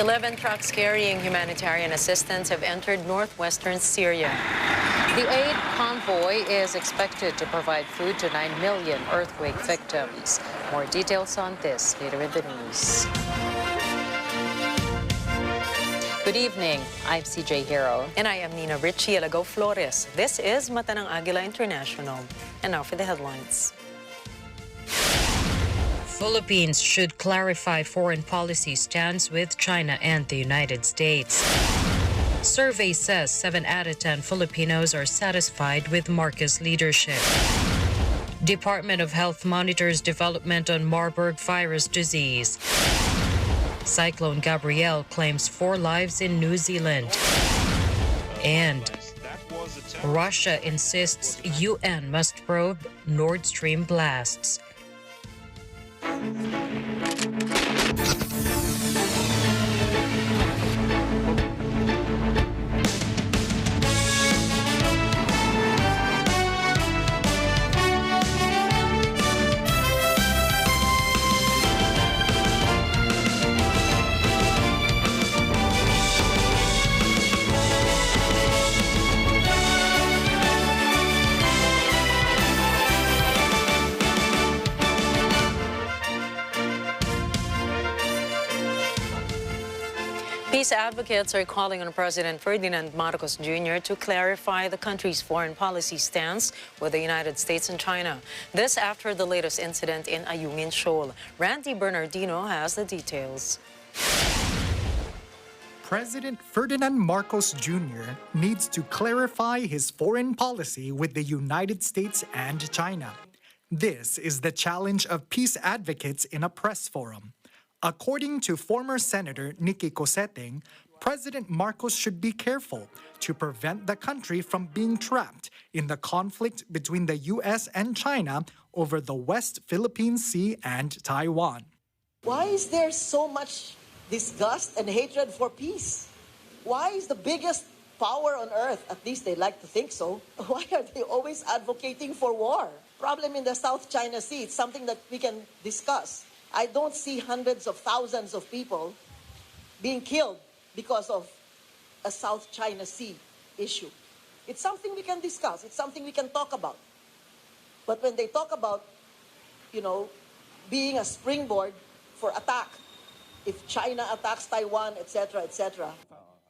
11 trucks carrying humanitarian assistance have entered northwestern Syria. The aid convoy is expected to provide food to 9 million earthquake victims. More details on this later in the news. Good evening. I'm CJ Hero. And I am Nina Richie Alago Flores. This is Mata ng Agila International. And now for the headlines. Philippines should clarify foreign policy stance with China and the United States. Survey says 7 out of 10 Filipinos are satisfied with Marcos' leadership. Department of Health monitors development on Marburg virus disease. Cyclone Gabrielle claims 4 lives in New Zealand. And Russia insists UN must probe Nord Stream blasts. Peace advocates are calling on President Ferdinand Marcos Jr. to clarify the country's foreign policy stance with the United States and China. This after the latest incident in Ayungin Shoal. Randy Bernardino has the details. President Ferdinand Marcos Jr. needs to clarify his foreign policy with the United States and China. This is the challenge of peace advocates in a press forum. According to former Senator Nicky Coseteng, President Marcos should be careful to prevent the country from being trapped in the conflict between the U.S. and China over the West Philippine Sea and Taiwan. Why is there so much disgust and hatred for peace? Why is the biggest power on earth, at least they like to think so, why are they always advocating for war? Problem in the South China Sea, it's something that we can discuss. I don't see hundreds of thousands of people being killed because of a South China Sea issue. It's something we can discuss. It's something we can talk about. But when they talk about, being a springboard for attack, if China attacks Taiwan, etc., etc.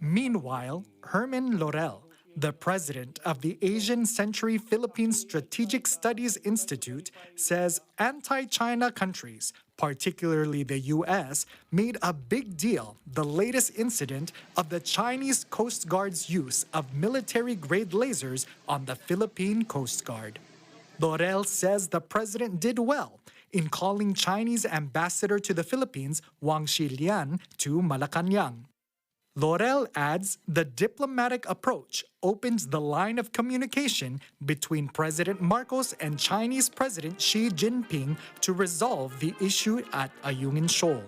Meanwhile, Herman Laurel, the president of the Asian Century Philippines Strategic Studies Institute, says anti-China countries, particularly the U.S., made a big deal the latest incident of the Chinese Coast Guard's use of military-grade lasers on the Philippine Coast Guard. Laurel says the president did well in calling Chinese ambassador to the Philippines, Wang Xilian, to Malacanang. Laurel adds the diplomatic approach opens the line of communication between President Marcos and Chinese President Xi Jinping to resolve the issue at Ayungin Shoal.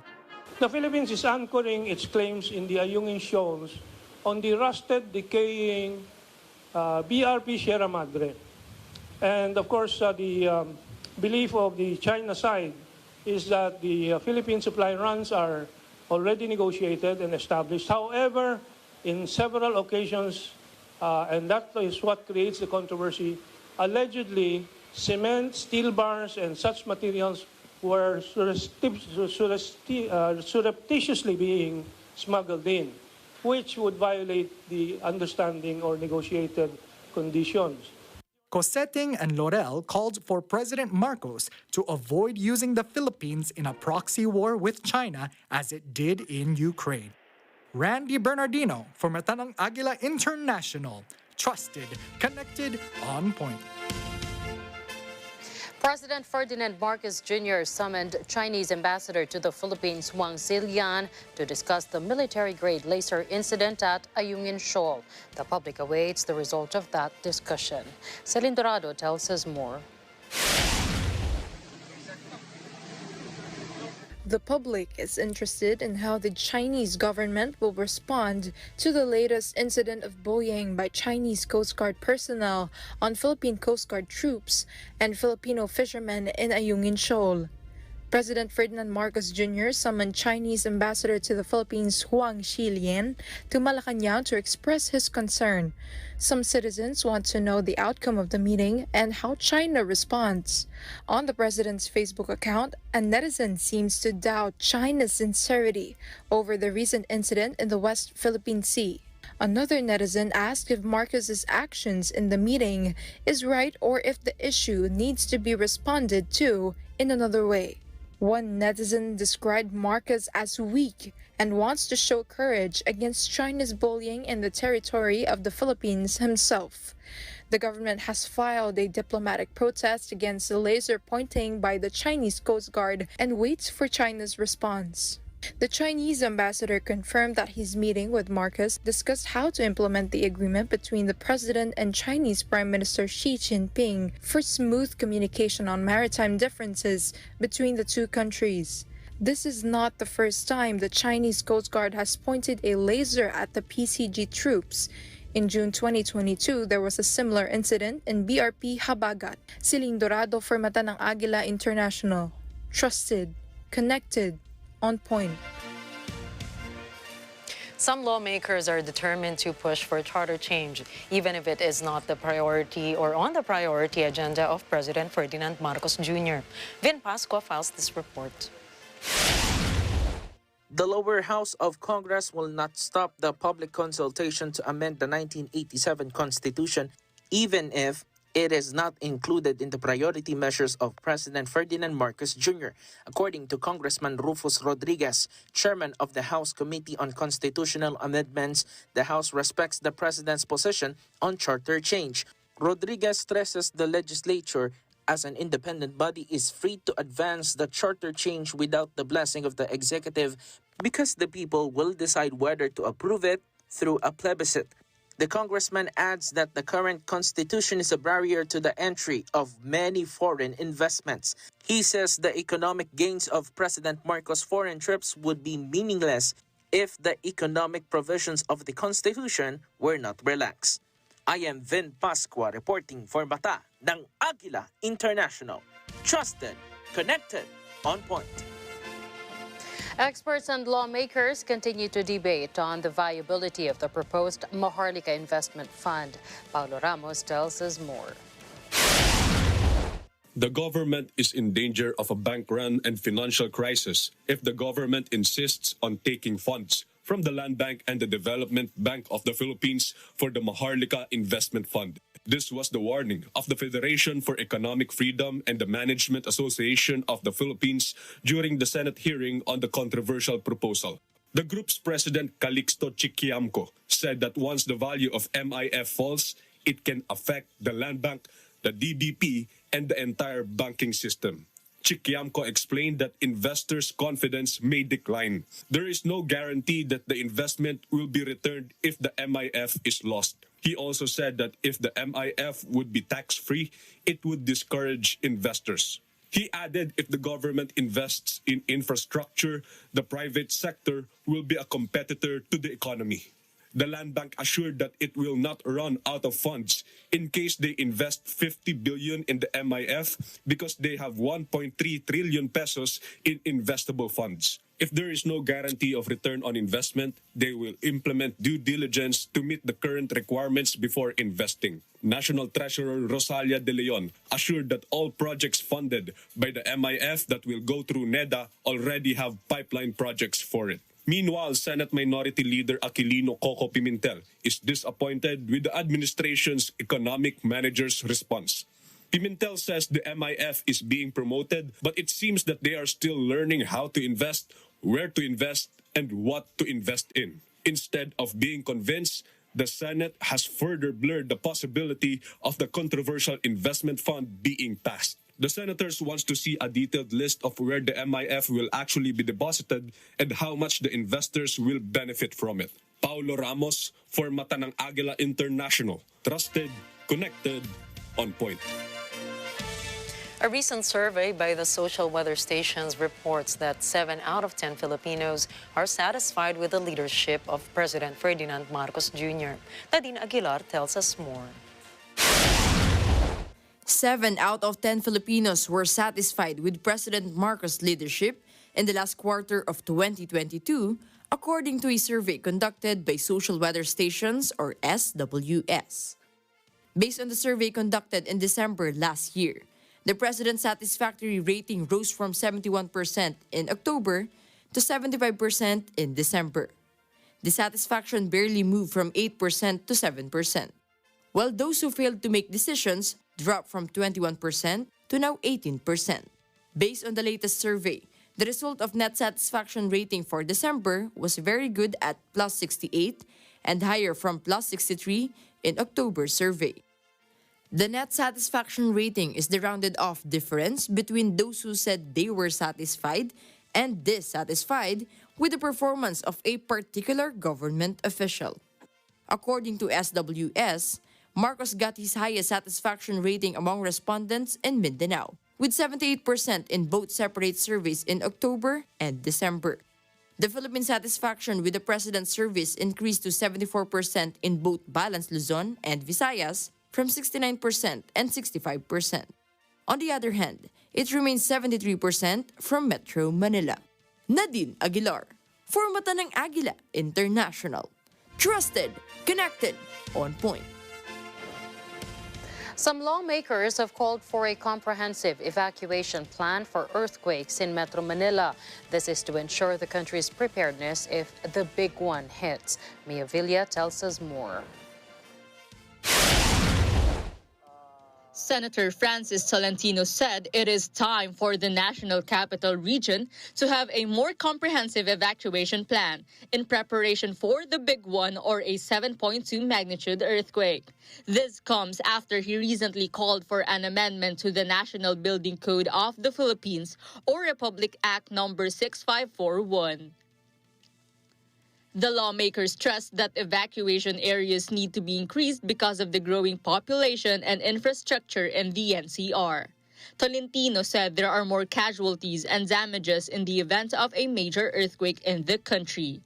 The Philippines is anchoring its claims in the Ayungin Shoals on the rusted, decaying BRP Sierra Madre. And of course, the belief of the China side is that the Philippine supply runs are already negotiated and established. However, in several occasions, and that is what creates the controversy, allegedly cement, steel bars, and such materials were surreptitiously being smuggled in, which would violate the understanding or negotiated conditions. Coseteng and Laurel called for President Marcos to avoid using the Philippines in a proxy war with China as it did in Ukraine. Randy Bernardino for Mata ng Agila International. Trusted, connected, on point. President Ferdinand Marcos Jr. summoned Chinese ambassador to the Philippines, Wang Xilian, to discuss the military-grade laser incident at Ayungin Shoal. The public awaits the result of that discussion. Celine Dorado tells us more. The public is interested in how the Chinese government will respond to the latest incident of bullying by Chinese Coast Guard personnel on Philippine Coast Guard troops and Filipino fishermen in Ayungin Shoal. President Ferdinand Marcos Jr. summoned Chinese ambassador to the Philippines Huang Xilian to Malacanang to express his concern. Some citizens want to know the outcome of the meeting and how China responds. On the president's Facebook account, a netizen seems to doubt China's sincerity over the recent incident in the West Philippine Sea. Another netizen asked if Marcos's actions in the meeting is right or if the issue needs to be responded to in another way. One netizen described Marcos as weak and wants to show courage against China's bullying in the territory of the Philippines himself. The government has filed a diplomatic protest against the laser pointing by the Chinese Coast Guard and waits for China's response. The Chinese ambassador confirmed that his meeting with Marcos discussed how to implement the agreement between the president and Chinese Prime Minister Xi Jinping for smooth communication on maritime differences between the two countries. This is not the first time the Chinese Coast Guard has pointed a laser at the PCG troops. In June 2022, there was a similar incident in BRP Habagat. Siling Dorado for Mata ng Agila International. Trusted, connected, on point. Some lawmakers are determined to push for charter change, even if it is not the priority or on the priority agenda of President Ferdinand Marcos Jr. Vin Pascua files this report. The lower house of Congress will not stop the public consultation to amend the 1987 Constitution, even if it is not included in the priority measures of President Ferdinand Marcos Jr., according to Congressman Rufus Rodriguez, chairman of the House Committee on Constitutional Amendments. The House respects the president's position on charter change. Rodriguez stresses the legislature, as an independent body, is free to advance the charter change without the blessing of the executive because the people will decide whether to approve it through a plebiscite. The congressman adds that the current constitution is a barrier to the entry of many foreign investments. He says the economic gains of President Marcos' foreign trips would be meaningless if the economic provisions of the constitution were not relaxed. I am Vin Pascua reporting for Mata ng Agila International. Trusted, connected, on point. Experts and lawmakers continue to debate on the viability of the proposed Maharlika Investment Fund. Paulo Ramos tells us more. The government is in danger of a bank run and financial crisis if the government insists on taking funds from the Land Bank and the Development Bank of the Philippines for the Maharlika Investment Fund. This was the warning of the Federation for Economic Freedom and the Management Association of the Philippines during the Senate hearing on the controversial proposal. The group's president, Calixto Chiquiamco, said that once the value of MIF falls, it can affect the Land Bank, the DBP, and the entire banking system. Chiquiamco explained that investors' confidence may decline. There is no guarantee that the investment will be returned if the MIF is lost. He also said that if the MIF would be tax-free, it would discourage investors. He added if the government invests in infrastructure, the private sector will be a competitor to the economy. The Land Bank assured that it will not run out of funds in case they invest 50 billion in the MIF because they have 1.3 trillion pesos in investable funds. If there is no guarantee of return on investment, they will implement due diligence to meet the current requirements before investing. National Treasurer Rosalia De Leon assured that all projects funded by the MIF that will go through NEDA already have pipeline projects for it. Meanwhile, Senate Minority Leader Aquilino Coco Pimentel is disappointed with the administration's economic manager's response. Pimentel says the MIF is being promoted, but it seems that they are still learning how to invest, where to invest, and what to invest in. Instead of being convinced, the Senate has further blurred the possibility of the controversial investment fund being passed. The senators want to see a detailed list of where the MIF will actually be deposited and how much the investors will benefit from it. Paulo Ramos for Mata ng Agila International. Trusted, connected, on point. A recent survey by the Social Weather Stations reports that 7 out of 10 Filipinos are satisfied with the leadership of President Ferdinand Marcos Jr. Nadine Aguilar tells us more. 7 out of 10 Filipinos were satisfied with President Marcos' leadership in the last quarter of 2022, according to a survey conducted by Social Weather Stations or SWS. Based on the survey conducted in December last year, the president's satisfactory rating rose from 71% in October to 75% in December. The satisfaction barely moved from 8% to 7%, while those who failed to make decisions dropped from 21% to now 18%. Based on the latest survey, the result of net satisfaction rating for December was very good at plus 68 and higher from plus 63 in October's survey. The net satisfaction rating is the rounded off difference between those who said they were satisfied and dissatisfied with the performance of a particular government official. According to SWS, Marcos got his highest satisfaction rating among respondents in Mindanao, with 78% in both separate surveys in October and December. The Philippine satisfaction with the President's service increased to 74% in both Balanced Luzon and Visayas, from 69% and 65%. On the other hand, it remains 73% from Metro Manila. Nadine Aguilar, for Mata ng Agila International. Trusted, connected, on point. Some lawmakers have called for a comprehensive evacuation plan for earthquakes in Metro Manila. This is to ensure the country's preparedness if the big one hits. Mia Villa tells us more. Senator Francis Tolentino said it is time for the National Capital Region to have a more comprehensive evacuation plan in preparation for the big one or a 7.2 magnitude earthquake. This comes after he recently called for an amendment to the National Building Code of the Philippines or Republic Act No. 6541. The lawmakers stressed that evacuation areas need to be increased because of the growing population and infrastructure in the NCR. Tolentino said there are more casualties and damages in the event of a major earthquake in the country.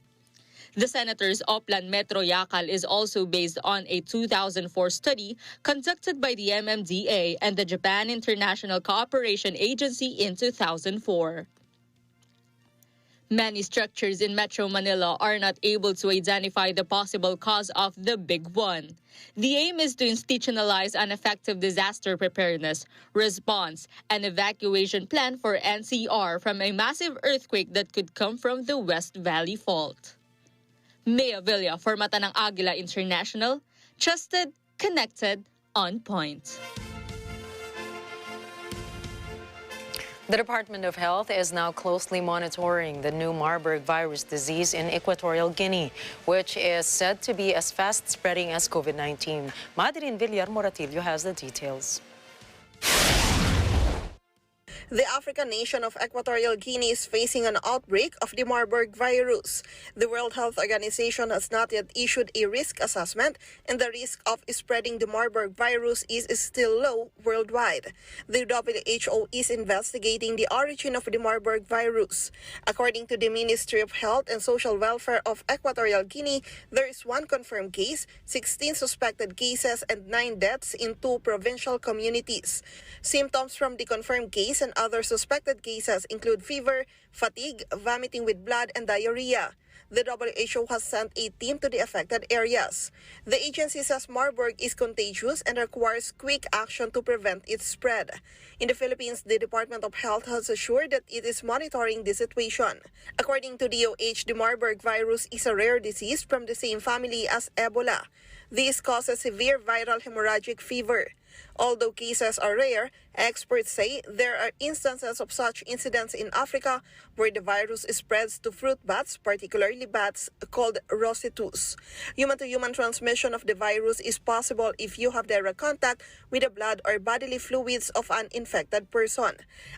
The senator's Oplan Metro Yakal is also based on a 2004 study conducted by the MMDA and the Japan International Cooperation Agency in 2004. Many structures in Metro Manila are not able to identify the possible cause of the big one. The aim is to institutionalize an effective disaster preparedness, response, and evacuation plan for NCR from a massive earthquake that could come from the West Valley Fault. Mia Villa for Mata ng Agila International, trusted, connected, on point. The Department of Health is now closely monitoring the new Marburg virus disease in Equatorial Guinea, which is said to be as fast spreading as COVID-19. Madrin Villar Moratillo has the details. The African nation of Equatorial Guinea is facing an outbreak of the Marburg virus. The World Health Organization has not yet issued a risk assessment, and the risk of spreading the Marburg virus is still low worldwide. The WHO is investigating the origin of the Marburg virus. According to the Ministry of Health and Social Welfare of Equatorial Guinea, there is 1 confirmed case, 16 suspected cases, and 9 deaths in 2 provincial communities. Symptoms from the confirmed case and other suspected cases include fever, fatigue, vomiting with blood, and diarrhea. The WHO has sent a team to the affected areas. The agency says Marburg is contagious and requires quick action to prevent its spread. In the Philippines, the Department of Health has assured that it is monitoring the situation. According to DOH, the Marburg virus is a rare disease from the same family as Ebola. This causes severe viral hemorrhagic fever. Although cases are rare, experts say there are instances of such incidents in Africa where the virus spreads to fruit bats, particularly bats called rosetus. Human-to-human transmission of the virus is possible if you have direct contact with the blood or bodily fluids of an infected person.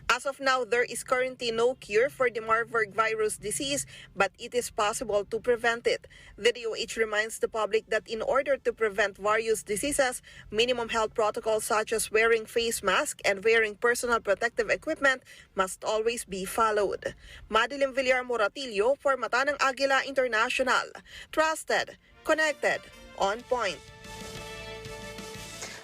As of now, there is currently no cure for the Marburg virus disease, but it is possible to prevent it. The DOH reminds the public that in order to prevent various diseases, minimum health protocols such as wearing face masks and wearing personal protective equipment must always be followed. Madeline Villar Moratillo for Mata ng Agila International. Trusted, connected, on point.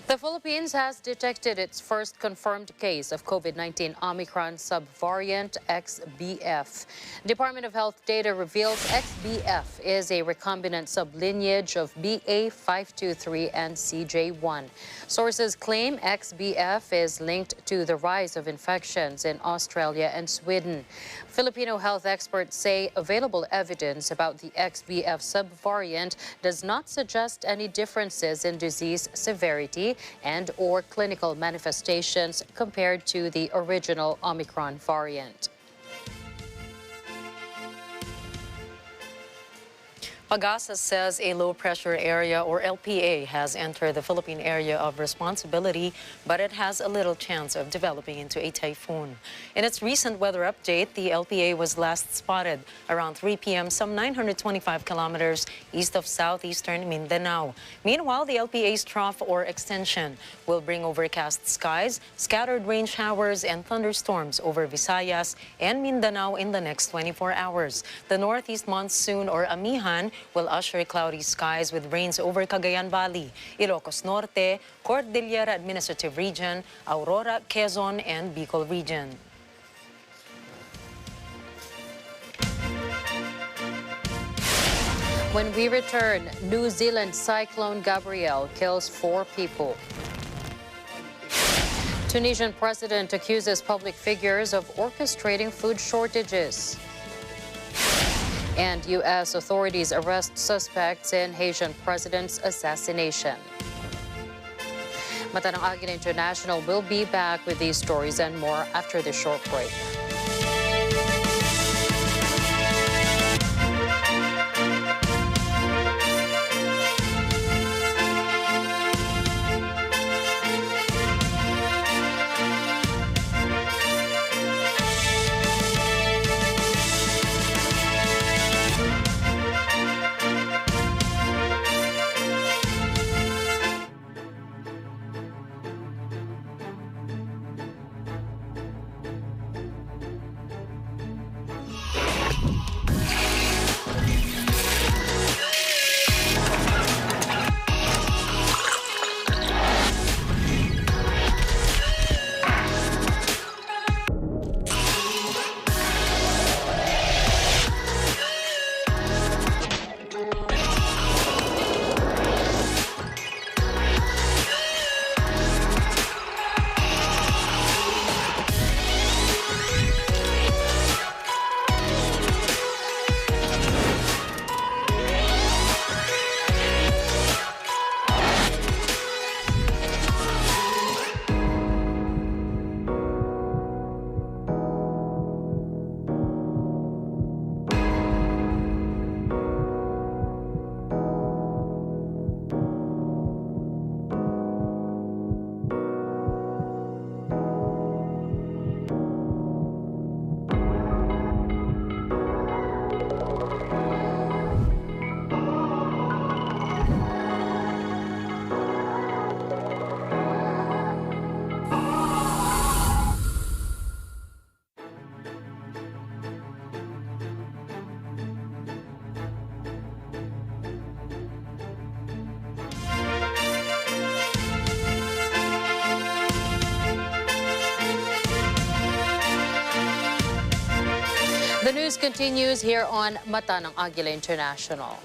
The Philippines has detected its first confirmed case of COVID-19 Omicron subvariant XBF. Department of Health data reveals XBF is a recombinant sublineage of BA523 and CJ1. Sources claim XBF is linked to the rise of infections in Australia and Sweden. Filipino health experts say available evidence about the XBF subvariant does not suggest any differences in disease severity and or clinical manifestations compared to the original Omicron variant. Pagasa says a low-pressure area, or LPA, has entered the Philippine area of responsibility, but it has a little chance of developing into a typhoon. In its recent weather update, the LPA was last spotted around 3 p.m. some 925 kilometers east of southeastern Mindanao. Meanwhile, the LPA's trough or extension will bring overcast skies, scattered rain showers, and thunderstorms over Visayas and Mindanao in the next 24 hours. The northeast monsoon, or Amihan, will usher cloudy skies with rains over Cagayan Valley, Ilocos Norte, Cordillera Administrative Region, Aurora, Quezon, and Bicol Region. When we return, New Zealand Cyclone Gabrielle kills 4 people. Tunisian president accuses public figures of orchestrating food shortages. And U.S. authorities arrest suspects in Haitian president's assassination. Matanang Agila International will be back with these stories and more after this short break. The news continues here on Matanang Agila International.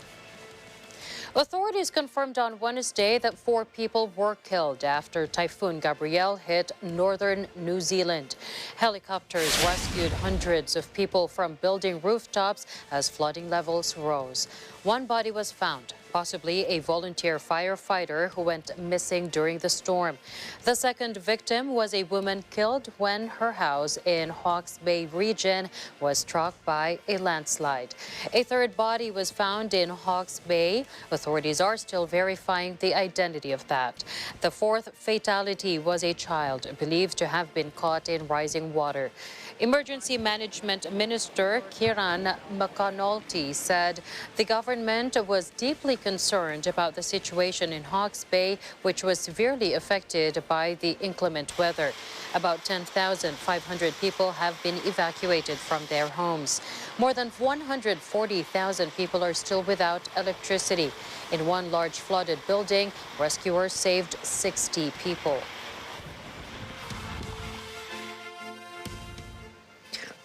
Authorities confirmed on Wednesday that 4 people were killed after Typhoon Gabrielle hit northern New Zealand. Helicopters rescued hundreds of people from building rooftops as flooding levels rose. One body was found, possibly a volunteer firefighter who went missing during the storm. The second victim was a woman killed when her house in Hawke's Bay region was struck by a landslide. A third body was found in Hawke's Bay. Authorities are still verifying the identity of that. The fourth fatality was a child believed to have been caught in rising water. Emergency Management Minister Kiran McConaughey said the government was deeply concerned about the situation in Hawke's Bay, which was severely affected by the inclement weather. About 10,500 people have been evacuated from their homes. More than 140,000 people are still without electricity. In one large flooded building, rescuers saved 60 people.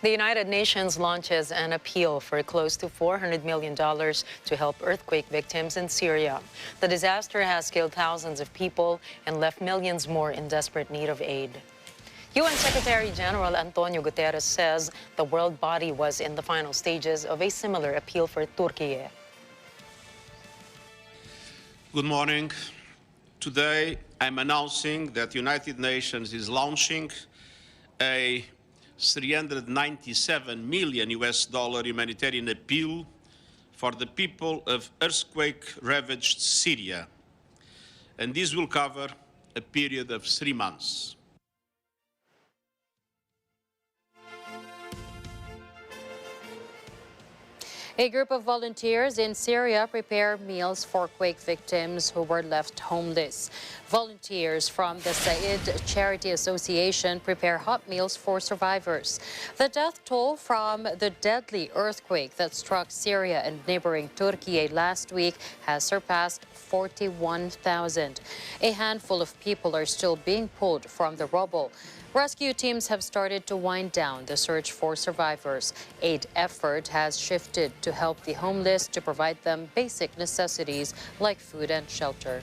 The United Nations launches an appeal for close to $400 million to help earthquake victims in Syria. The disaster has killed thousands of people and left millions more in desperate need of aid. UN Secretary General Antonio Guterres says the world body was in the final stages of a similar appeal for Turkey. Good morning. Today, I'm announcing that the United Nations is launching a $397 million humanitarian appeal for the people of earthquake-ravaged Syria. And this will cover a period of 3 months. A group of volunteers in Syria prepare meals for quake victims who were left homeless. Volunteers from the Said Charity Association prepare hot meals for survivors. The death toll from the deadly earthquake that struck Syria and neighboring Turkey last week has surpassed 41,000. A handful of people are still being pulled from the rubble. Rescue teams have started to wind down the search for survivors. Aid effort has shifted to help the homeless to provide them basic necessities like food and shelter.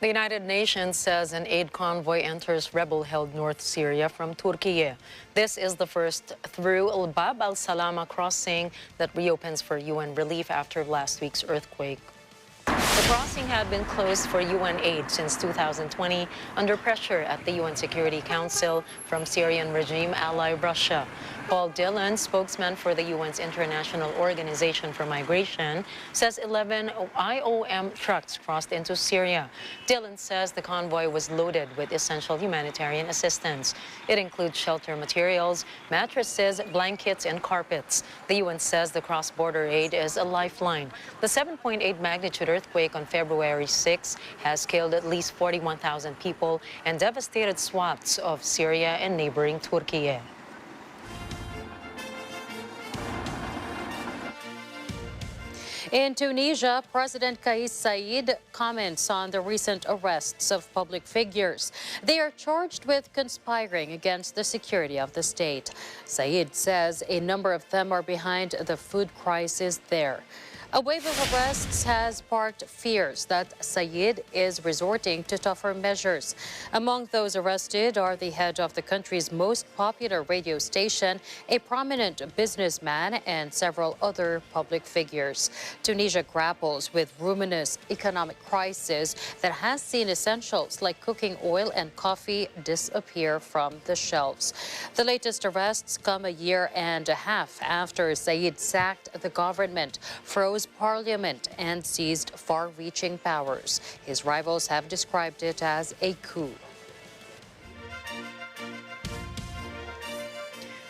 The United Nations says an aid convoy enters rebel-held North Syria from Turkey. This is the first through Bab al-Salama crossing that reopens for UN relief after last week's earthquake. The crossing had been closed for UN aid since 2020 under pressure at the UN Security Council from Syrian regime ally Russia. Paul Dillon, spokesman for the UN's International Organization for Migration, says 11 IOM trucks crossed into Syria. Dillon says the convoy was loaded with essential humanitarian assistance. It includes shelter materials, mattresses, blankets, and carpets. The UN says the cross-border aid is a lifeline. The 7.8 magnitude earthquake on February 6 has killed at least 41,000 people and devastated swaths of Syria and neighboring Turkey. In Tunisia, President Kais Saied comments on the recent arrests of public figures. They are charged with conspiring against the security of the state. Saied says a number of them are behind the food crisis there. A wave of arrests has sparked fears that Saied is resorting to tougher measures. Among those arrested are the head of the country's most popular radio station, a prominent businessman, and several other public figures. Tunisia grapples with ruinous economic crisis that has seen essentials like cooking oil and coffee disappear from the shelves. The latest arrests come a year and a half after Saied sacked the government, froze parliament, and seized far-reaching powers. His rivals have described it as a coup.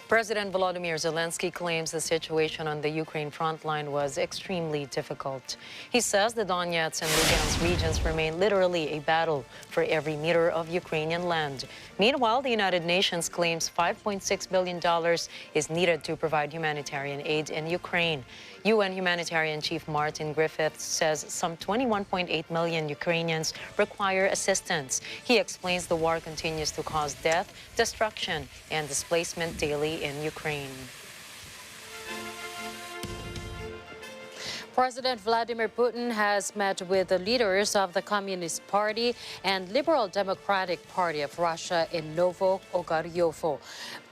President Volodymyr Zelensky claims the situation on the Ukraine front line was extremely difficult. He says the Donetsk and Lugansk regions remain literally a battle for every meter of Ukrainian land. Meanwhile, the United Nations claims $5.6 billion is needed to provide humanitarian aid in Ukraine. UN humanitarian chief Martin Griffiths says some 21.8 million Ukrainians require assistance. He explains the war continues to cause death, destruction, and displacement daily in Ukraine. President Vladimir Putin has met with the leaders of the Communist Party and Liberal Democratic Party of Russia in Novo-Ogaryovo.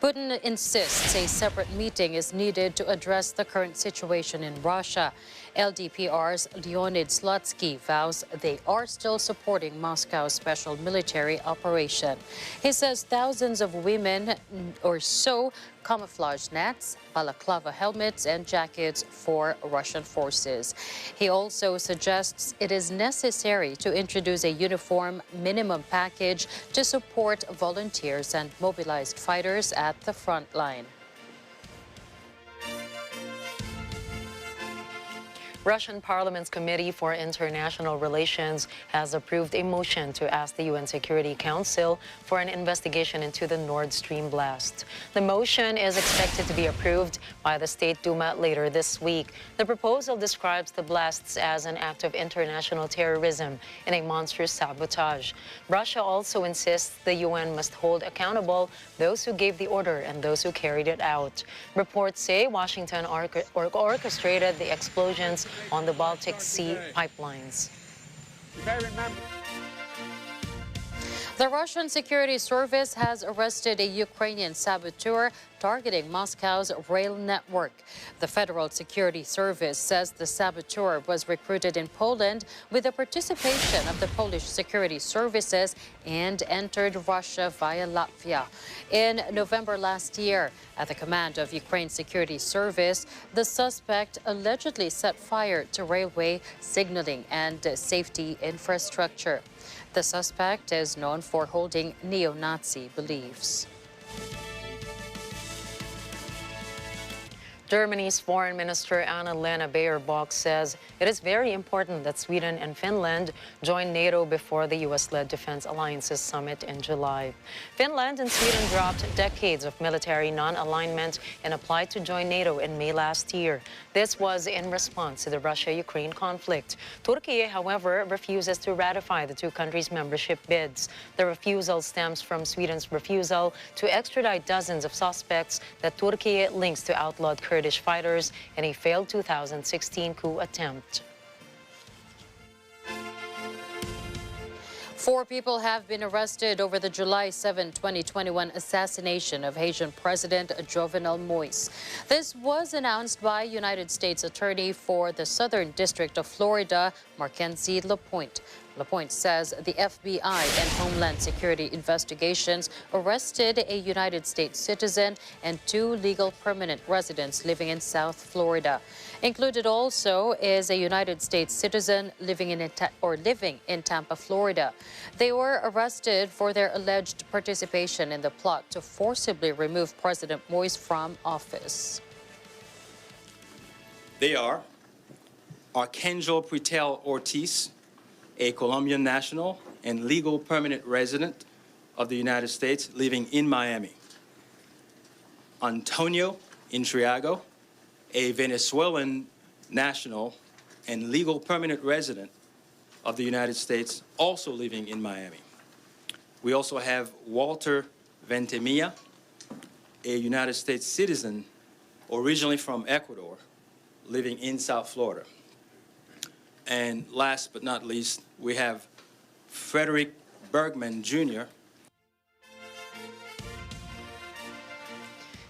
Putin insists a separate meeting is needed to address the current situation in Russia. LDPR's Leonid Slutsky vows they are still supporting Moscow's special military operation. He says thousands of women or so camouflage nets, balaclava helmets, and jackets for Russian forces. He also suggests it is necessary to introduce a uniform minimum package to support volunteers and mobilized fighters at the front line. Russian Parliament's Committee for International Relations has approved a motion to ask the UN Security Council for an investigation into the Nord Stream blast. The motion is expected to be approved by the State Duma later this week. The proposal describes the blasts as an act of international terrorism and a monstrous sabotage. Russia also insists the UN must hold accountable those who gave the order and those who carried it out. Reports say Washington orchestrated the explosions on the Baltic Sea pipelines. The Russian Security Service has arrested a Ukrainian saboteur targeting Moscow's rail network. The Federal Security Service says the saboteur was recruited in Poland with the participation of the Polish security services and entered Russia via Latvia. In November last year, at the command of Ukraine's security service, the suspect allegedly set fire to railway signaling and safety infrastructure. The suspect is known for holding neo-Nazi beliefs. Germany's Foreign Minister Annalena Baerbock says it is very important that Sweden and Finland join NATO before the U.S.-led Defense Alliances summit in July. Finland and Sweden dropped decades of military non-alignment and applied to join NATO in May last year. This was in response to the Russia-Ukraine conflict. Turkey, however, refuses to ratify the two countries' membership bids. The refusal stems from Sweden's refusal to extradite dozens of suspects that Turkey links to outlawed Kurdish fighters in a failed 2016 coup attempt. 4 people have been arrested over the July 7, 2021 assassination of Haitian President Jovenel Moïse. This was announced by United States Attorney for the Southern District of Florida, Mackenzie Lapointe. Lapointe says the FBI and Homeland Security investigations arrested a United States citizen and 2 legal permanent residents living in South Florida. Included also is a United States citizen living in Tampa, Florida. They were arrested for their alleged participation in the plot to forcibly remove President Moïse from office. They are Arcangel Pretel Ortiz, a Colombian national and legal permanent resident of the United States living in Miami. Antonio Intriago, a Venezuelan national and legal permanent resident of the United States, also living in Miami. We also have Walter Ventimilla, a United States citizen originally from Ecuador, living in South Florida. And last but not least, we have Frederick Bergman, Jr.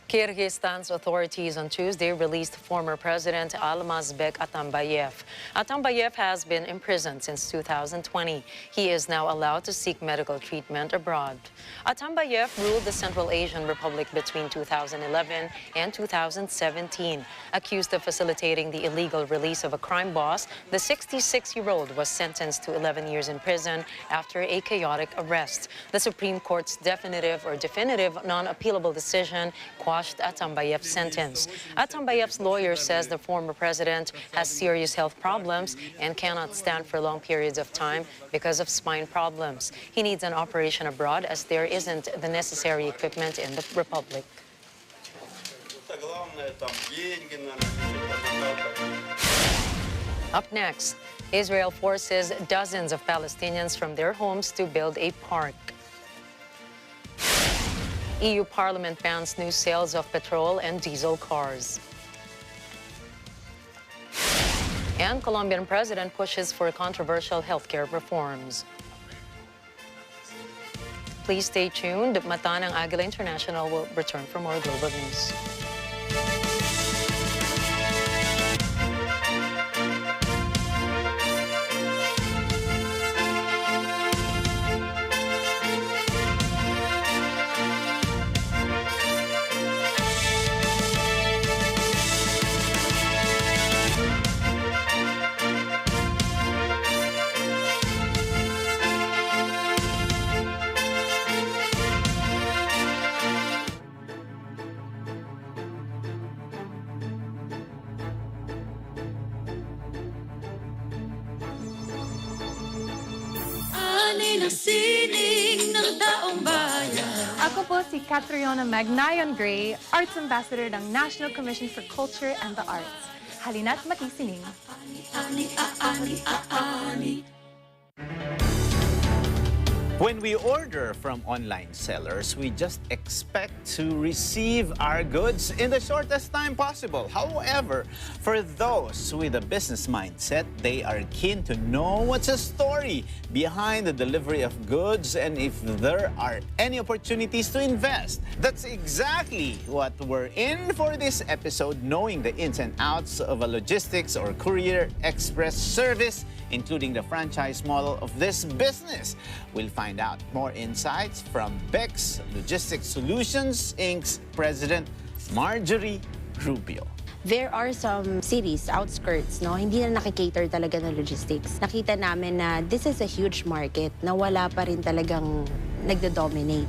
Kyrgyzstan's authorities on Tuesday released former President Almazbek Atambayev. Atambayev has been imprisoned since 2020. He is now allowed to seek medical treatment abroad. Atambayev ruled the Central Asian Republic between 2011 and 2017. Accused of facilitating the illegal release of a crime boss, the 66-year-old was sentenced to 11 years in prison after a chaotic arrest. The Supreme Court's definitive non-appealable decision quashed Atambayev's sentence. Atambayev's lawyer says the former president has serious health problems and cannot stand for long periods of time because of spine problems. He needs an operation abroad as there isn't the necessary equipment in the republic. Up next, Israel forces dozens of Palestinians from their homes to build a park. EU Parliament bans new sales of petrol and diesel cars. And Colombian president pushes for controversial healthcare reforms. Please stay tuned. Mata ng Agila International will return for more global news. sining ng taong bayan. Ako po si Catriona Magnayon Gray, Arts Ambassador ng National Commission for Culture and the Arts. Halina't makisining. When we order from online sellers, we just expect to receive our goods in the shortest time possible. However, for those with a business mindset, they are keen to know what's the story behind the delivery of goods and if there are any opportunities to invest. That's exactly what we're in for this episode, knowing the ins and outs of a logistics or courier express service, including the franchise model of this business. We'll find out more insights from Bex Logistics Solutions, Inc.'s President, Marjorie Rubio. There are some cities, outskirts, no, hindi na nakikater talaga ng logistics. Nakita namin na this is a huge market na wala pa rin talagang nagdo-dominate.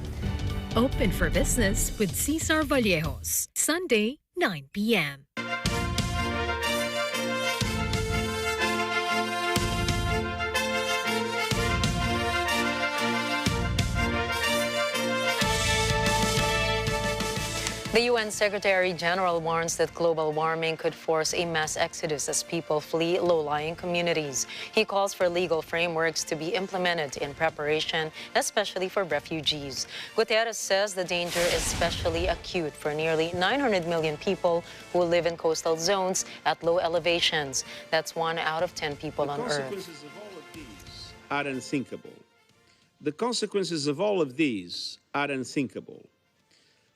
Open for Business with Cesar Vallejos, Sunday, 9 p.m. The UN Secretary-General warns that global warming could force a mass exodus as people flee low-lying communities. He calls for legal frameworks to be implemented in preparation, especially for refugees. Guterres says the danger is especially acute for nearly 900 million people who live in coastal zones at low elevations. That's 1 out of 10 people on Earth. The consequences of all of these are unthinkable. The consequences of all of these are unthinkable.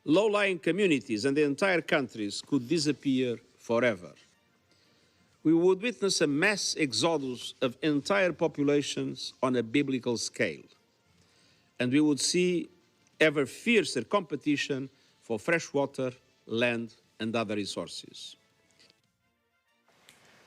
Low-lying communities and the entire countries could disappear forever. We would witness a mass exodus of entire populations on a biblical scale. And we would see ever fiercer competition for fresh water, land, and other resources.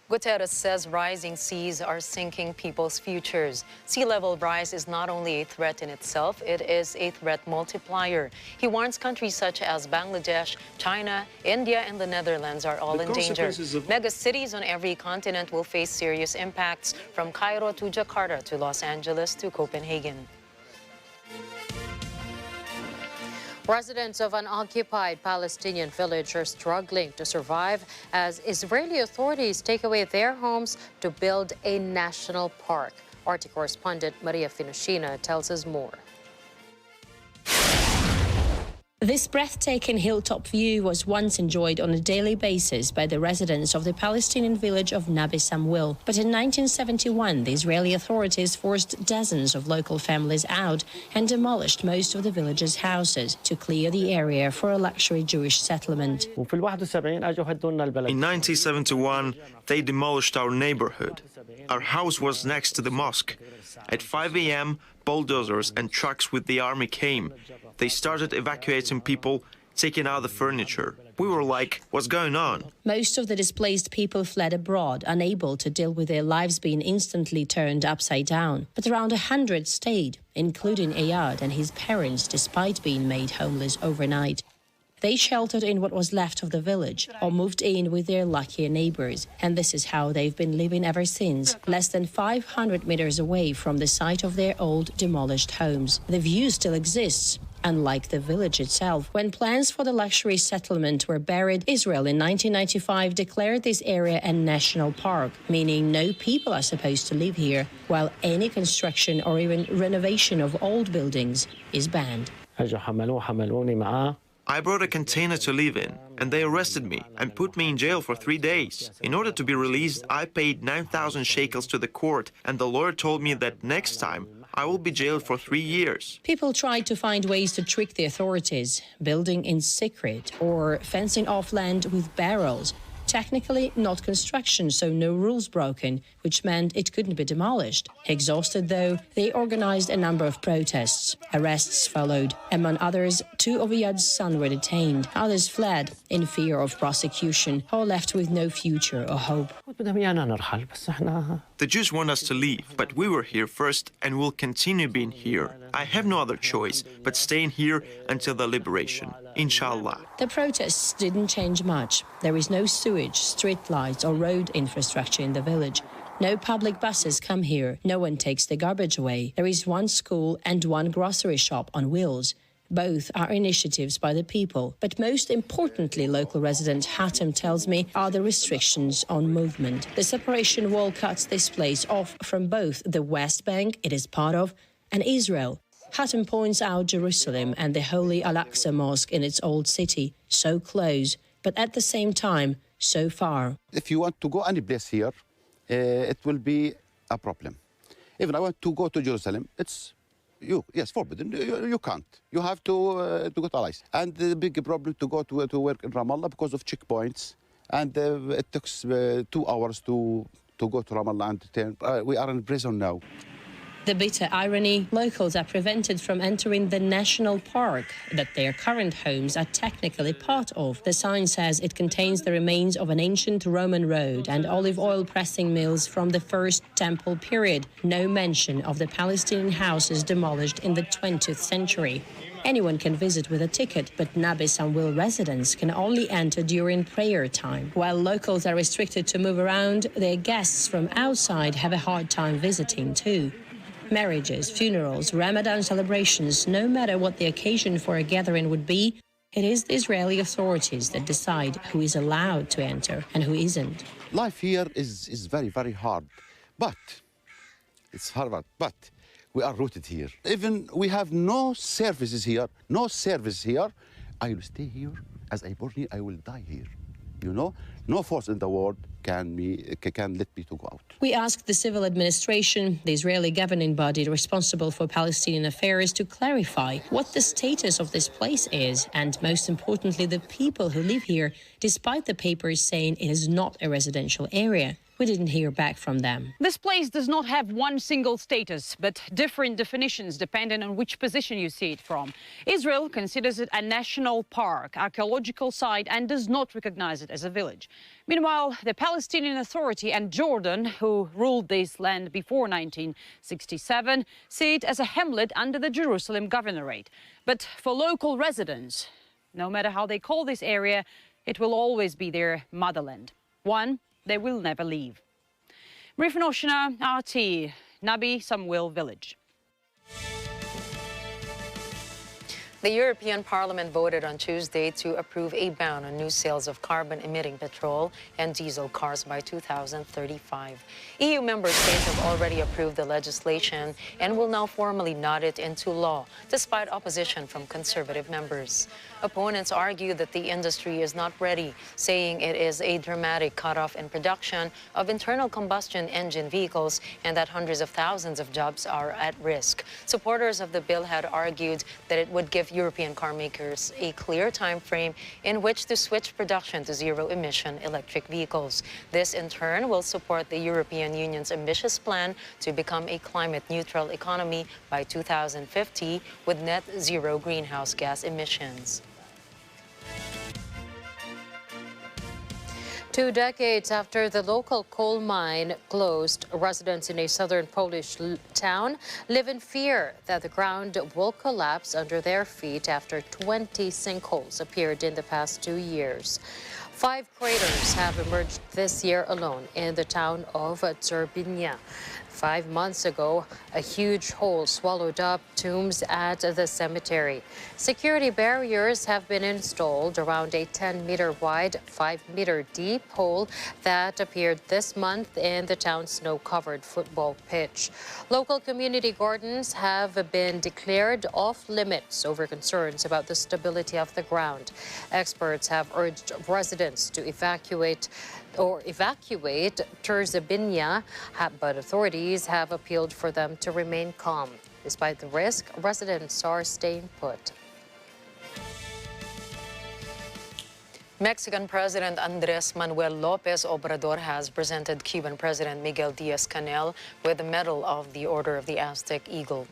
Guterres says rising seas are sinking people's futures. Sea level rise is not only a threat in itself, it is a threat multiplier. He warns countries such as Bangladesh, China, India, and the Netherlands are all in danger. Mega cities on every continent will face serious impacts, from Cairo to Jakarta to Los Angeles to Copenhagen. Residents of an occupied Palestinian village are struggling to survive as Israeli authorities take away their homes to build a national park. RT correspondent Maria Finoshina tells us more. This breathtaking hilltop view was once enjoyed on a daily basis by the residents of the Palestinian village of Nabi Samuel. But in 1971, the Israeli authorities forced dozens of local families out and demolished most of the village's houses to clear the area for a luxury Jewish settlement. In 1971, they demolished our neighborhood. Our house was next to the mosque. At 5 a.m., bulldozers and trucks with the army came. They started evacuating people, taking out the furniture. We were like, what's going on? Most of the displaced people fled abroad, unable to deal with their lives being instantly turned upside down. But around 100 stayed, including Ayad and his parents, despite being made homeless overnight. They sheltered in what was left of the village or moved in with their luckier neighbors. And this is how they've been living ever since, less than 500 meters away from the site of their old demolished homes. The view still exists, unlike the village itself. When plans for the luxury settlement were buried, Israel in 1995 declared this area a national park, meaning no people are supposed to live here, while any construction or even renovation of old buildings is banned. I brought a container to live in, and they arrested me and put me in jail for 3 days. In order to be released, I paid 9,000 shekels to the court, and the lawyer told me that next time I will be jailed for 3 years. People tried to find ways to trick the authorities, building in secret or fencing off land with barrels. Technically not construction, so no rules broken, which meant it couldn't be demolished. Exhausted, though, they organized a number of protests. Arrests followed. Among others, 2 of Iyad's sons were detained. Others fled in fear of prosecution or left with no future or hope. The Jews want us to leave, but we were here first and will continue being here. I have no other choice but staying here until the liberation, inshallah. The protests didn't change much. There is no sewage, street lights or road infrastructure in the village. No public buses come here. No one takes the garbage away. There is one school and one grocery shop on wheels. Both are initiatives by the people. But most importantly, local resident Hatem tells me, are the restrictions on movement. The separation wall cuts this place off from both the West Bank it is part of and Israel. Hatem points out Jerusalem and the Holy Al-Aqsa Mosque in its old city, so close, but at the same time, so far. If you want to go any place here, it will be a problem. Even I want to go to Jerusalem, it's forbidden. You can't. You have to go to Allies. And the big problem to go to work in Ramallah because of checkpoints. And it takes 2 hours to go to Ramallah and return. We are in prison now. The bitter irony, locals are prevented from entering the national park that their current homes are technically part of. The sign says it contains the remains of an ancient Roman road and olive oil pressing mills from the First Temple period. No mention of the Palestinian houses demolished in the 20th century. Anyone can visit with a ticket, but Nabi Samwil residents can only enter during prayer time. While locals are restricted to move around, their guests from outside have a hard time visiting too. Marriages, funerals, Ramadan celebrations, no matter what the occasion for a gathering would be, it is the Israeli authorities that decide who is allowed to enter and who isn't. Life here is very, very hard, but it's hard, but we are rooted here. Even we have no services here, I will stay here. As I born here, I will die here. You know, no force in the world can let me to go out. We asked the civil administration, the Israeli governing body responsible for Palestinian affairs, to clarify what the status of this place is, and most importantly, the people who live here, despite the papers saying it is not a residential area. We didn't hear back from them. This place does not have one single status, but different definitions depending on which position you see it from. Israel considers it a national park, archaeological site, and does not recognize it as a village. Meanwhile, the Palestinian Authority and Jordan, who ruled this land before 1967, see it as a hamlet under the Jerusalem governorate. But for local residents, no matter how they call this area, it will always be their motherland. One they will never leave. Marifan Oshina, RT, Nabi Samwil Village. The European Parliament voted on Tuesday to approve a ban on new sales of carbon-emitting petrol and diesel cars by 2035. EU member states have already approved the legislation and will now formally nod it into law, despite opposition from conservative members. Opponents argue that the industry is not ready, saying it is a dramatic cutoff in production of internal combustion engine vehicles and that hundreds of thousands of jobs are at risk. Supporters of the bill had argued that it would give European car makers a clear time frame in which to switch production to zero-emission electric vehicles. This, in turn, will support the European Union's ambitious plan to become a climate-neutral economy by 2050 with net zero greenhouse gas emissions. 2 decades after the local coal mine closed, residents in a southern Polish town live in fear that the ground will collapse under their feet after 20 sinkholes appeared in the past 2 years. 5 craters have emerged this year alone in the town of Zerbinia. 5 months ago, a huge hole swallowed up tombs at the cemetery. Security barriers have been installed around a 10-meter wide, 5-meter deep hole that appeared this month in the town's snow-covered football pitch. Local community gardens have been declared off-limits over concerns about the stability of the ground. Experts have urged residents to evacuate Terzabinya, but authorities have appealed for them to remain calm. Despite the risk, residents are staying put. Mexican President Andrés Manuel López Obrador has presented Cuban President Miguel Díaz-Canel with the Medal of the Order of the Aztec Eagle.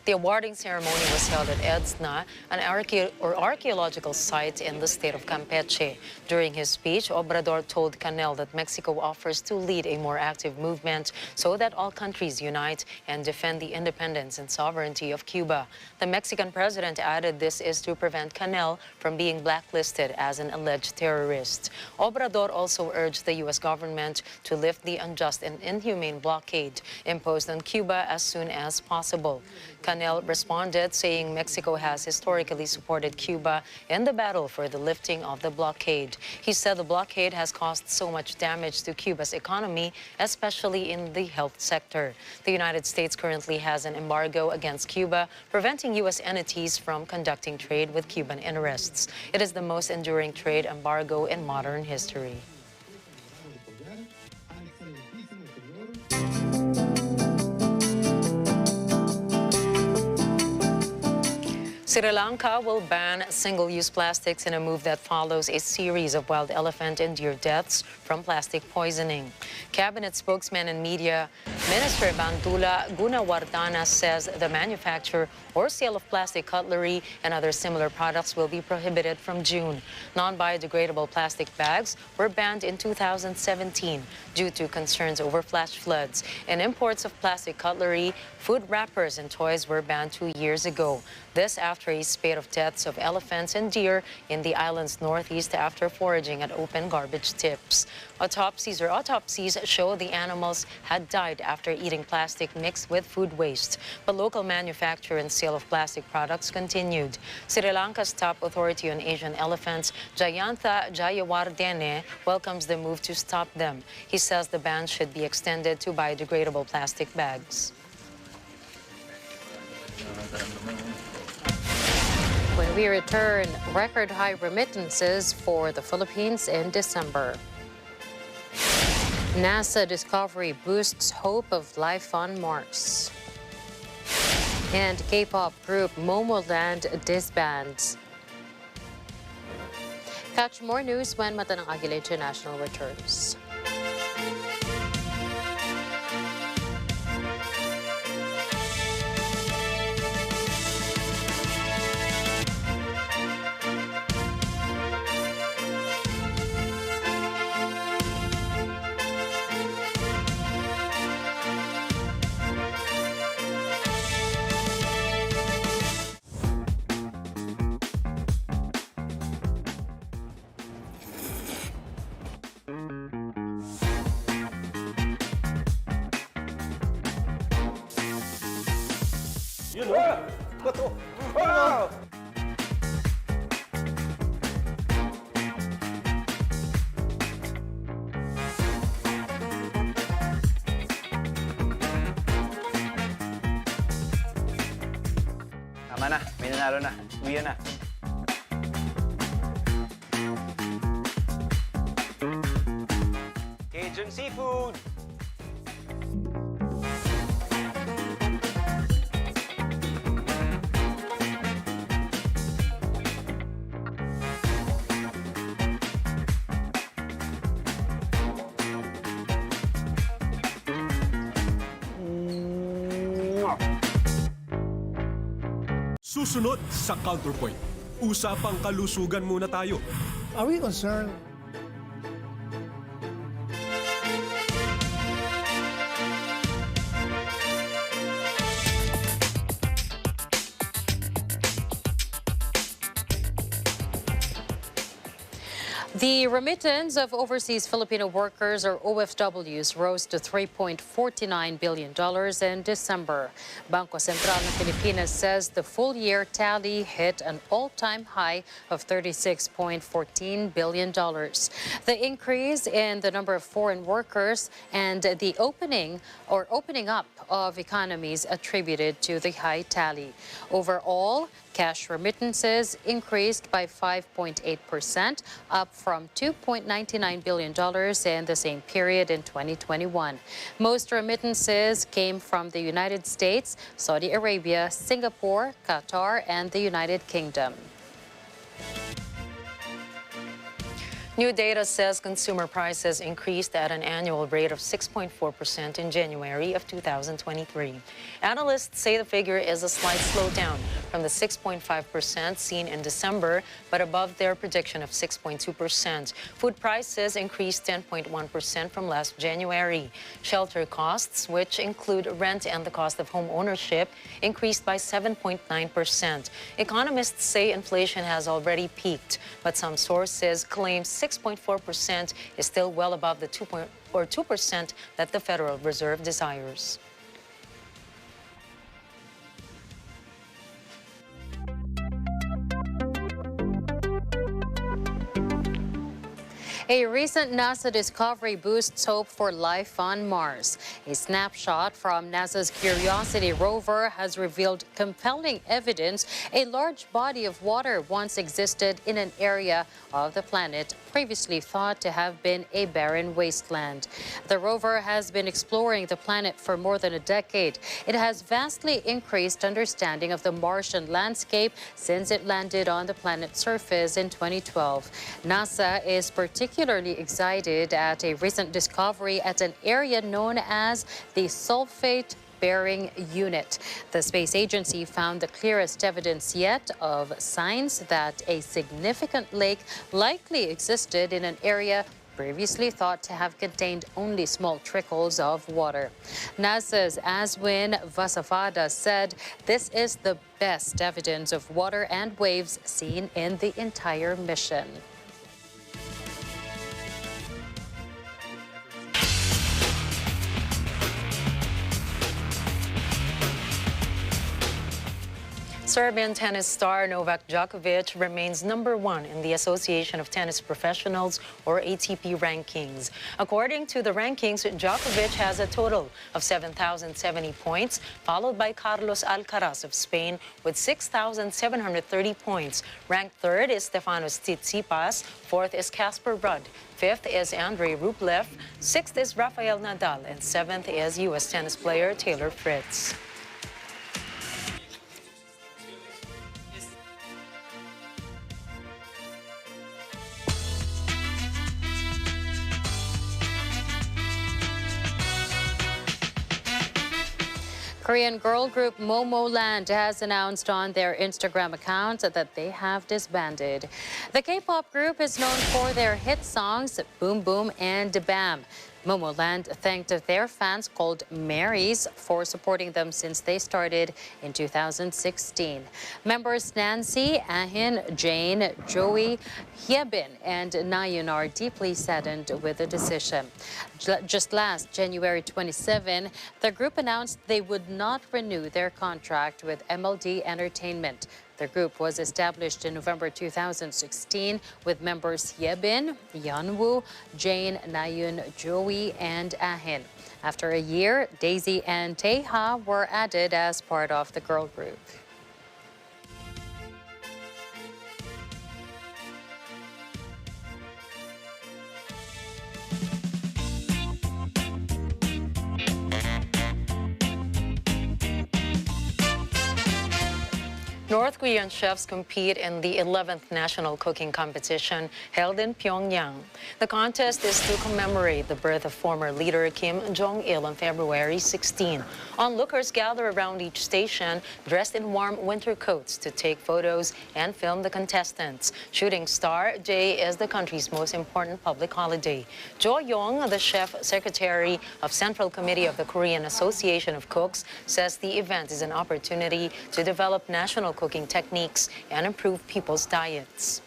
The awarding ceremony was held at Edsna, an archaeological site in the state of Campeche. During his speech, Obrador told Canel that Mexico offers to lead a more active movement so that all countries unite and defend the independence and sovereignty of Cuba. The Mexican president added this is to prevent Canel from being blacklisted as an alleged terrorist. Obrador also urged the U.S. government to lift the unjust and inhumane blockade imposed on Cuba as soon as possible. Canel responded, saying Mexico has historically supported Cuba in the battle for the lifting of the blockade. He said the blockade has caused so much damage to Cuba's economy, especially in the health sector. The United States currently has an embargo against Cuba, preventing U.S. entities from conducting trade with Cuban interests. It is the most enduring trade embargo in modern history. Sri Lanka will ban single-use plastics in a move that follows a series of wild elephant and deer deaths from plastic poisoning. Cabinet spokesman and media Minister Bandula Gunawardana says the manufacture or sale of plastic cutlery and other similar products will be prohibited from June. Non-biodegradable plastic bags were banned in 2017 due to concerns over flash floods. And imports of plastic cutlery, food wrappers, and toys were banned 2 years ago. This after a spate of deaths of elephants and deer in the island's northeast after foraging at open garbage tips. Autopsies show the animals had died after eating plastic mixed with food waste. But local manufacture and sale of plastic products continued. Sri Lanka's top authority on Asian elephants, Jayantha Jayawardene, welcomes the move to stop them. He says the ban should be extended to biodegradable plastic bags. When we return, record high remittances for the Philippines in December. NASA discovery boosts hope of life on Mars. And K-pop group Momoland disbands. Catch more news when Mata ng Agila International returns. Tama na, may nanalo na. Uwi na. Cajun seafood! Susunod sa Counterpoint, usapang kalusugan muna tayo. Are we concerned? The remittance of overseas Filipino workers, or OFWs, rose to $3.49 billion in December. Bangko Sentral ng Pilipinas says the full-year tally hit an all-time high of $36.14 billion. The increase in the number of foreign workers and the opening up of economies attributed to the high tally. Overall, cash remittances increased by 5.8%, up from $2.99 billion in the same period in 2021. Most remittances came from the United States, Saudi Arabia, Singapore, Qatar, and the United Kingdom. New data says consumer prices increased at an annual rate of 6.4% in January of 2023. Analysts say the figure is a slight slowdown from the 6.5% seen in December, but above their prediction of 6.2%. Food prices increased 10.1% from last January. Shelter costs, which include rent and the cost of home ownership, increased by 7.9%. Economists say inflation has already peaked, but some sources claim 6.4% is still well above the 2% that the Federal Reserve desires. A recent NASA discovery boosts hope for life on Mars. A snapshot from NASA's Curiosity rover has revealed compelling evidence a large body of water once existed in an area of the planet previously thought to have been a barren wasteland. The rover has been exploring the planet for more than a decade. It has vastly increased understanding of the Martian landscape since it landed on the planet's surface in 2012. NASA is particularly excited at a recent discovery at an area known as the sulfate-bearing unit. The space agency found the clearest evidence yet of signs that a significant lake likely existed in an area previously thought to have contained only small trickles of water. NASA's Aswin Vasavada said this is the best evidence of water and waves seen in the entire mission. Serbian tennis star Novak Djokovic remains #1 in the Association of Tennis Professionals, or ATP rankings. According to the rankings, Djokovic has a total of 7,070 points, followed by Carlos Alcaraz of Spain with 6,730 points. Ranked third is Stefanos Tsitsipas, fourth is Casper Ruud, fifth is Andrei Rublev, sixth is Rafael Nadal, and seventh is U.S. tennis player Taylor Fritz. Korean girl group Momoland has announced on their Instagram account that they have disbanded. The K-pop group is known for their hit songs Boom Boom and Bam. Momoland thanked their fans called Marys for supporting them since they started in 2016. Members Nancy, Ahin, Jane, Joey, Hyebin, and Nayeon are deeply saddened with the decision. Just last January 27, the group announced they would not renew their contract with MLD Entertainment. The group was established in November 2016 with members Hyebin, Yeonwoo, Jane, Nayeon, Joey, and Ahin. After a year, Daisy and Taeha were added as part of the girl group. North Korean chefs compete in the 11th National Cooking Competition held in Pyongyang. The contest is to commemorate the birth of former leader Kim Jong-il on February 16. Onlookers gather around each station dressed in warm winter coats to take photos and film the contestants. Shooting Star Day is the country's most important public holiday. Jo Yong, the chef secretary of Central Committee of the Korean Association of Cooks, says the event is an opportunity to develop national cooking techniques and improve people's diets.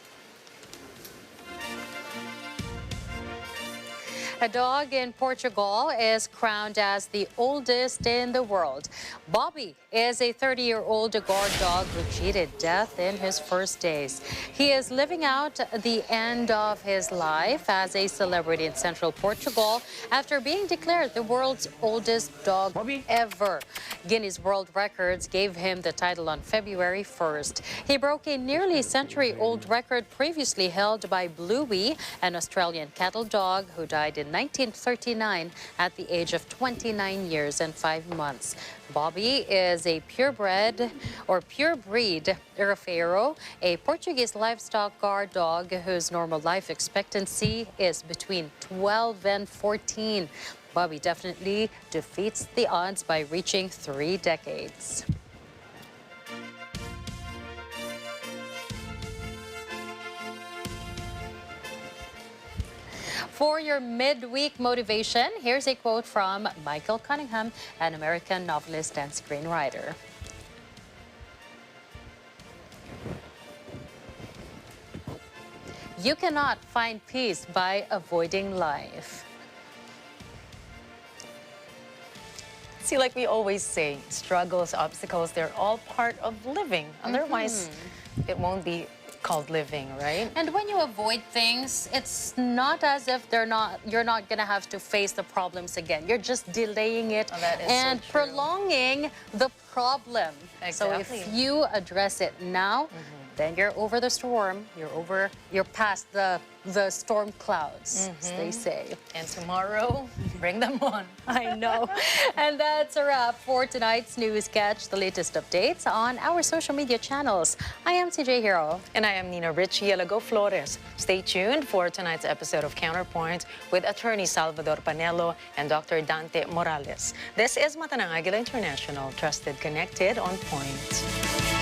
A dog in Portugal is crowned as the oldest in the world. Bobby is a 30-year-old guard dog who cheated death in his first days. He is living out the end of his life as a celebrity in central Portugal after being declared the world's oldest dog ever. Guinness World Records gave him the title on February 1st. He broke a nearly century-old record previously held by Bluey, an Australian cattle dog who died in 1939 at the age of 29 years and 5 months. Bobby is a purebred Irafeiro, a Portuguese livestock guard dog whose normal life expectancy is between 12 and 14. Bobby definitely defeats the odds by reaching 3 decades. For your midweek motivation, here's a quote from Michael Cunningham, an American novelist and screenwriter. You cannot find peace by avoiding life. See, like we always say, struggles, obstacles, they're all part of living. Otherwise, it won't be called living, right? And when you avoid things, it's not as if you're not gonna have to face the problems again. You're just delaying it and so prolonging the problem. Exactly. So if you address it now, then you're over the storm. You're past the storm clouds, as they say. And tomorrow, bring them on. I know. And that's a wrap for tonight's news. Catch the latest updates on our social media channels. I am TJ Hero. And I am Nina Richie Flores. Stay tuned for tonight's episode of Counterpoint with attorney Salvador Panelo and Dr. Dante Morales. This is Mata ng Agila International, trusted, connected, on point.